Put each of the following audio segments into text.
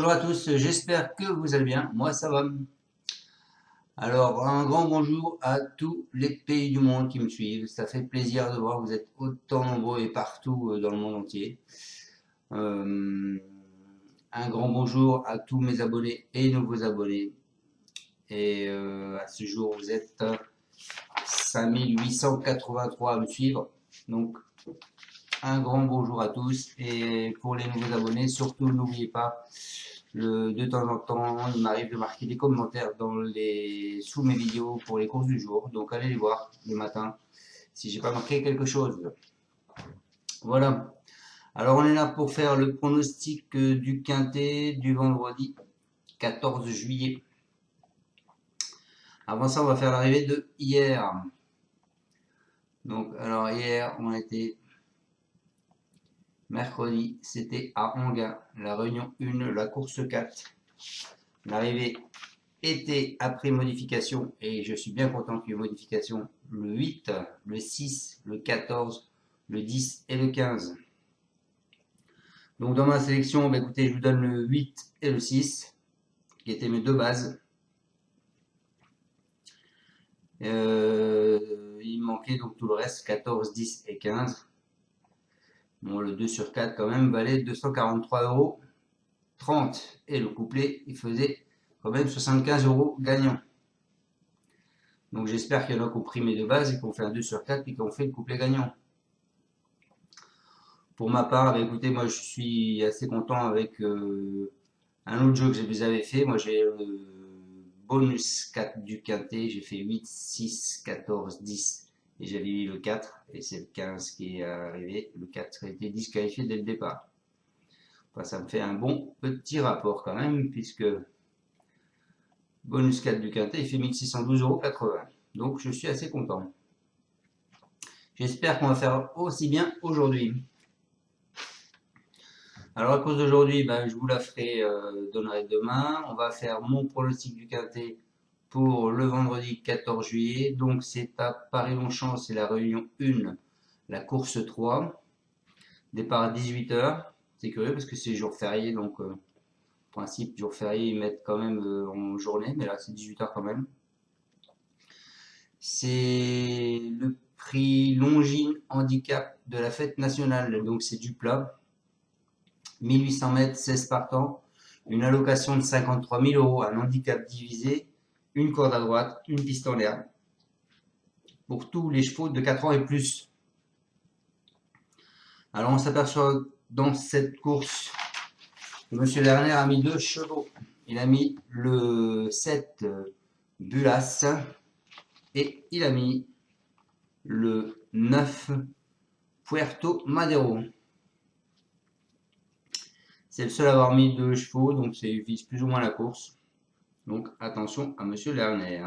Bonjour à tous, j'espère que vous allez bien, moi ça va. Alors un grand bonjour à tous les pays du monde qui me suivent, ça fait plaisir de voir que vous êtes autant nombreux et partout dans le monde entier. Euh, un grand bonjour à tous mes abonnés et nouveaux abonnés. Et à ce jour vous êtes 5883 à me suivre, donc un grand bonjour à tous. Et pour les nouveaux abonnés, surtout n'oubliez pas, de temps en temps, il m'arrive de marquer des commentaires sous mes vidéos pour les courses du jour. Donc allez les voir le matin si j'ai pas marqué quelque chose. Voilà. Alors on est là pour faire le pronostic du quintet du vendredi 14 juillet. Avant ça, on va faire l'arrivée de hier. Donc alors hier, on était mercredi, c'était à Anguin, la réunion 1, la course 4. L'arrivée était après modification, et je suis bien content qu'il y ait modification, le 8, le 6, le 14, le 10 et le 15. Donc dans ma sélection, bah écoutez, je vous donne le 8 et le 6, qui étaient mes deux bases. Il manquait donc tout le reste, 14, 10 et 15. Bon, le 2 sur 4 quand même valait 243,30 €. Et le couplet, il faisait quand même 75 € gagnant. Donc j'espère qu'il y en a qui ont pris mes deux bases et qui ont fait un 2 sur 4 et qui ont fait le couplet gagnant. Pour ma part, bah, écoutez, moi je suis assez content avec un autre jeu que je vous avais fait. Moi j'ai le bonus 4 du quintet, j'ai fait 8, 6, 14, 10 et j'avais mis le 4 et c'est le 15 qui est arrivé. Le 4 a été disqualifié dès le départ. Enfin, ça me fait un bon petit rapport quand même puisque bonus 4 du quintet, il fait 1612,80 €. Donc je suis assez content. J'espère qu'on va faire aussi bien aujourd'hui. Alors à cause d'aujourd'hui, ben, je vous la donnerai demain. On va faire mon pronostic du quintet pour le vendredi 14 juillet. Donc c'est à Paris-Longchamp, c'est la réunion 1, la course 3. Départ à 18 h. C'est curieux parce que c'est jour férié, donc principe jour férié, ils mettent quand même en journée, mais là c'est 18 h quand même. C'est le prix Longines Handicap de la fête nationale, donc c'est du plat. 1800 mètres, 16 partants, une allocation de 53 000 €, un handicap divisé, une corde à droite, une piste en l'air, pour tous les chevaux de 4 ans et plus. Alors on s'aperçoit dans cette course que M. Lerner a mis deux chevaux. Il a mis le 7 Bulas et il a mis le 9 Puerto Madero. C'est le seul à avoir mis deux chevaux, donc il vise plus ou moins la course. Donc attention à Monsieur Lerner.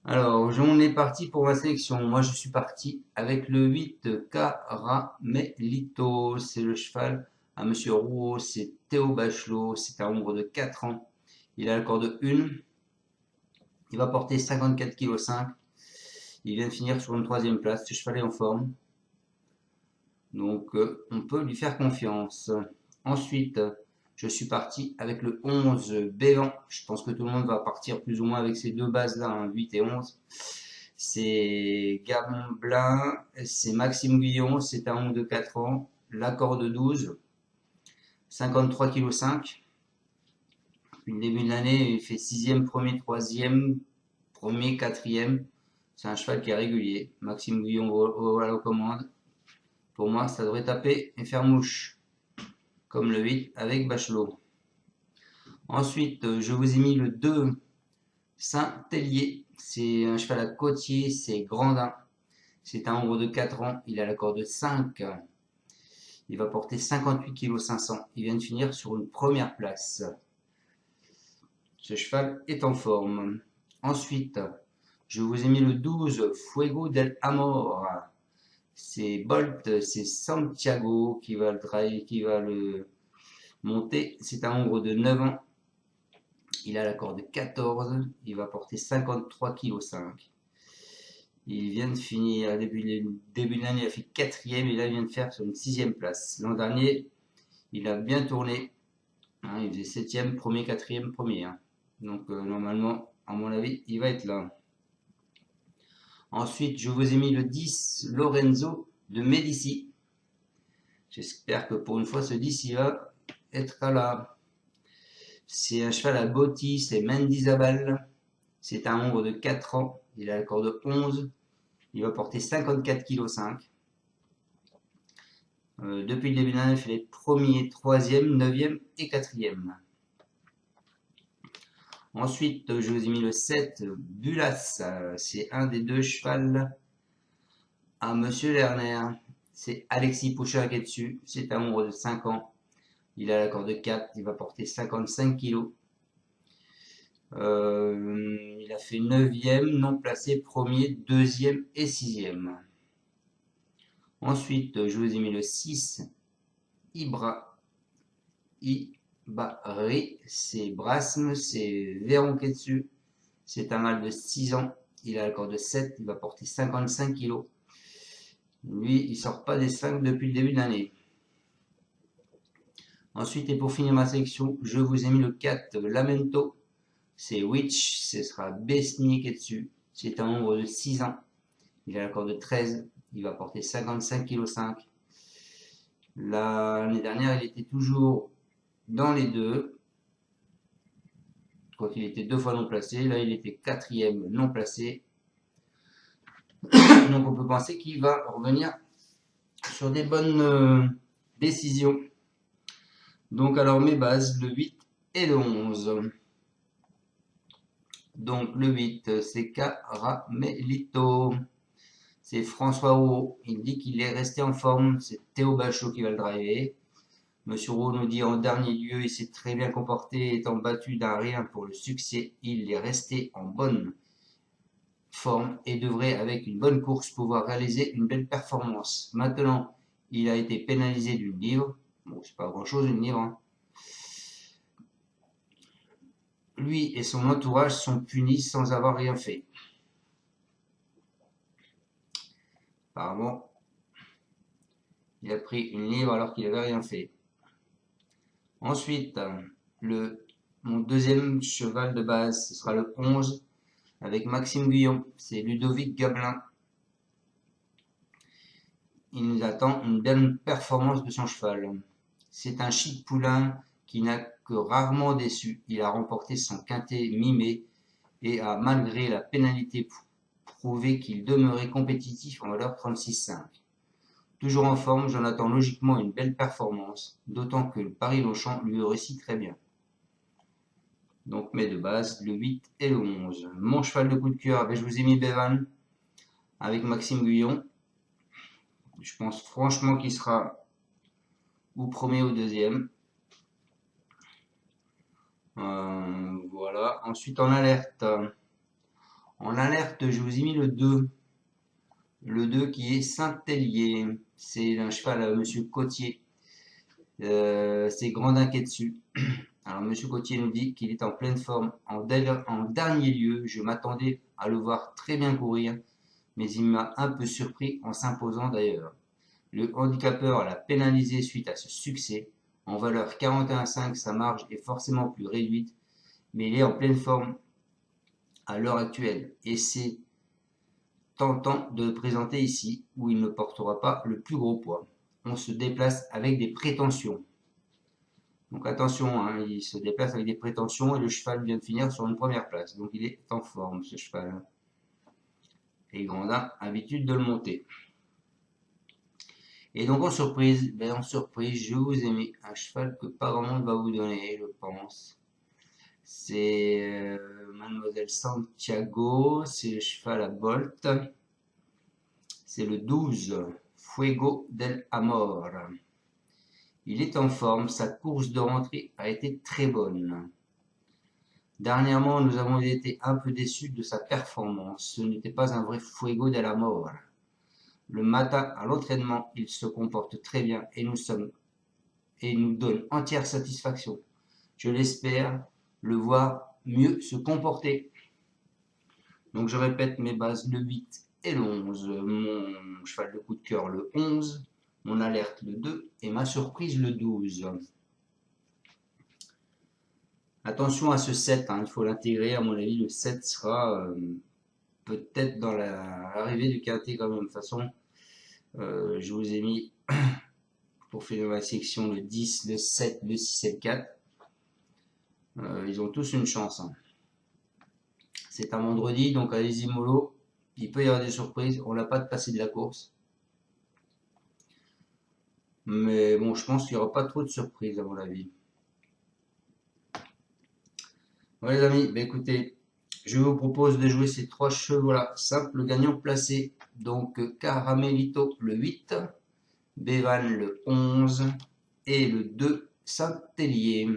Alors, on est parti pour ma sélection. Moi, je suis parti avec le 8 Caramelito. C'est le cheval à Monsieur Rouault. C'est Théo Bachelot. C'est un nombre de 4 ans. Il a le corps de 1. Il va porter 54,5 kg. Il vient de finir sur une 3e place. Ce cheval est en forme. Donc, on peut lui faire confiance. Ensuite, je suis parti avec le 11 Bévan. Je pense que tout le monde va partir plus ou moins avec ces deux bases-là, hein, 8 et 11. C'est Gabon Blin, c'est Maxime Guillon, c'est un 11 de 4 ans. L'accord de 12, 53,5 kg. Depuis le début de l'année, il fait 6e, 1er, 3e, 1er, 4e. C'est un cheval qui est régulier. Maxime Guillon à la commande. Pour moi, ça devrait taper et faire mouche. Comme le 8 avec Bachelot. Ensuite, je vous ai mis le 2 Saint-Hélier. C'est un cheval à côtier, c'est Grandin. C'est un nombre de 4 ans, il a l'accord de 5. Il va porter 58,5 kg. Il vient de finir sur une première place. Ce cheval est en forme. Ensuite, je vous ai mis le 12 Fuego del Amor. C'est Bolt, c'est Santiago qui va le monter. C'est un nombre de 9 ans. Il a l'accord de 14. Il va porter 53,5 kg. Il vient de finir, début de l'année, il a fait 4e et là il vient de faire sur une 6e place. L'an dernier, il a bien tourné. Hein, il faisait 7e, premier, 4e, premier. Hein. Donc normalement, à mon avis, il va être là. Ensuite, je vous ai mis le 10, Lorenzo de Medici. J'espère que pour une fois, ce 10, il va être là. C'est un cheval à Botti, c'est Mendizabal. C'est un ombre de 4 ans. Il a le corps de 11. Il va porter 54,5 kg. Depuis le début de l'année, il fait les premiers, 3e, 9e et 4e. Ensuite, je vous ai mis le 7, Bulas. C'est un des deux chevals à Monsieur Lerner. C'est Alexis Pouchin qui est dessus. C'est un ombre de 5 ans. Il a l'accord de 4. Il va porter 55 kg. Il a fait 9e, non placé, premier, 2e et 6e. Ensuite, je vous ai mis le 6, Ibari, c'est Brasme, c'est Véron qui est dessus. C'est un mâle de 6 ans. Il a l'accord de 7, il va porter 55 kg. Lui, il sort pas des 5 depuis le début de l'année. Ensuite, et pour finir ma sélection, je vous ai mis le 4, Lamento. C'est Witch, ce sera Besni qui est dessus. C'est un nombre de 6 ans. Il a l'accord de 13, il va porter 55,5 kg. L'année dernière, il était toujours dans les deux. Quand il était 2 fois non placé, là il était 4e non placé. Donc on peut penser qu'il va revenir sur des bonnes décisions. Donc alors mes bases, le 8 et le 11. Donc le 8, c'est Caramelito. C'est François Roux. Il dit qu'il est resté en forme. C'est Théo Bachot qui va le driver. Monsieur Roux nous dit en dernier lieu, il s'est très bien comporté, étant battu d'un rien pour le succès. Il est resté en bonne forme et devrait, avec une bonne course, pouvoir réaliser une belle performance. Maintenant, il a été pénalisé d'une livre. Bon, c'est pas grand chose une livre. Hein. Lui et son entourage sont punis sans avoir rien fait. Apparemment, il a pris une livre alors qu'il n'avait rien fait. Ensuite, mon deuxième cheval de base, ce sera le 11 avec Maxime Guyon. C'est Ludovic Gabelin. Il nous attend une belle performance de son cheval. C'est un chic poulain qui n'a que rarement déçu. Il a remporté son quintet mi-mai et a, malgré la pénalité, prouvé qu'il demeurait compétitif en valeur 36,5. Toujours en forme, j'en attends logiquement une belle performance, d'autant que le Paris-Longchamp lui réussit très bien. Donc mes deux bases, le 8 et le 11. Mon cheval de coup de cœur, je vous ai mis Bevan avec Maxime Guyon. Je pense franchement qu'il sera ou premier ou deuxième. Voilà. Ensuite en alerte. En alerte, je vous ai mis le 2. Le 2 qui est Saint-Hélier. C'est un cheval à Monsieur Cotier. C'est Grandin qui est dessus. Alors Monsieur Cotier nous dit qu'il est en pleine forme. En dernier lieu, je m'attendais à le voir très bien courir, mais il m'a un peu surpris en s'imposant d'ailleurs. Le handicapeur l'a pénalisé suite à ce succès. En valeur 41,5, sa marge est forcément plus réduite, mais il est en pleine forme à l'heure actuelle. Et c'est tentant de le présenter ici, où il ne portera pas le plus gros poids. On se déplace avec des prétentions. Donc attention, hein, il se déplace avec des prétentions et le cheval vient de finir sur une première place. Donc il est en forme ce cheval. Et Grandin a l'habitude de le monter. Et donc en surprise, je vous ai mis un cheval que pas grand monde va vous donner, je pense. C'est Mademoiselle Santiago, c'est le cheval à Bolt. C'est le 12, Fuego del Amor. Il est en forme, sa course de rentrée a été très bonne. Dernièrement, nous avons été un peu déçus de sa performance. Ce n'était pas un vrai Fuego del Amor. Le matin, à l'entraînement, il se comporte très bien et nous donne entière satisfaction. Je l'espère le voir mieux se comporter. Donc je répète mes bases, le 8 et le 11. Mon cheval de coup de cœur, le 11. Mon alerte, le 2. Et ma surprise, le 12. Attention à ce 7, hein, il faut l'intégrer. À mon avis, le 7 sera peut-être dans l'arrivée du quintet quand même. De toute façon, je vous ai mis pour finir la section le 10, le 7, le 6 et le 4. Ils ont tous une chance, hein. C'est un vendredi, donc allez-y mollo. Il peut y avoir des surprises. On n'a pas de passé de la course. Mais bon, je pense qu'il n'y aura pas trop de surprises à mon avis. Voilà les amis, bah écoutez, je vous propose de jouer ces 3 chevaux-là. Simple gagnant placé. Donc Caramelito le 8, Bévan le 11 et le 2 Saint-Hélier.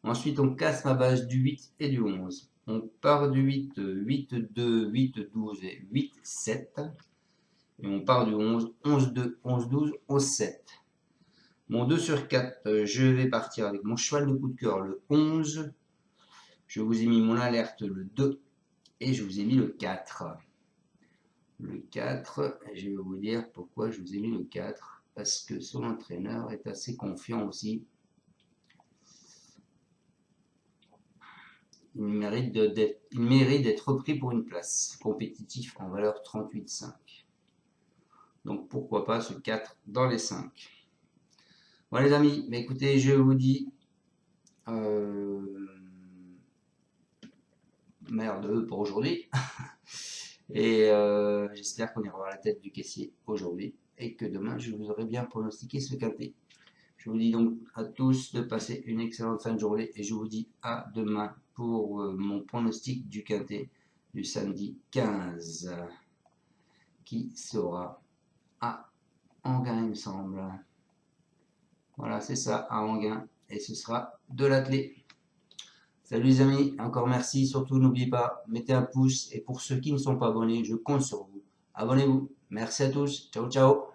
Ensuite, on casse ma base du 8 et du 11. On part du 8, 8, 2, 8, 12 et 8, 7. Et on part du 11, 11, 2, 11, 12, 11, 7. Mon 2 sur 4, je vais partir avec mon cheval de coup de cœur, le 11. Je vous ai mis mon alerte, le 2. Et je vous ai mis le 4. Le 4, je vais vous dire pourquoi je vous ai mis le 4. Parce que son entraîneur est assez confiant aussi. Il mérite d'être repris pour une place. Compétitif en valeur 38,5. Donc pourquoi pas ce 4 dans les 5. Voilà les amis, mais écoutez, je vous dis merde pour aujourd'hui. Et j'espère qu'on ira voir la tête du caissier aujourd'hui et que demain je vous aurai bien pronostiqué ce quintet. Je vous dis donc à tous de passer une excellente fin de journée et je vous dis à demain pour mon pronostic du quintet du samedi 15 qui sera à Enghien il me semble. Voilà, c'est ça, à Enghien, et ce sera de l'athlé. Salut les amis, encore merci, surtout n'oubliez pas, mettez un pouce, et pour ceux qui ne sont pas abonnés, je compte sur vous. Abonnez-vous. Merci à tous, ciao ciao.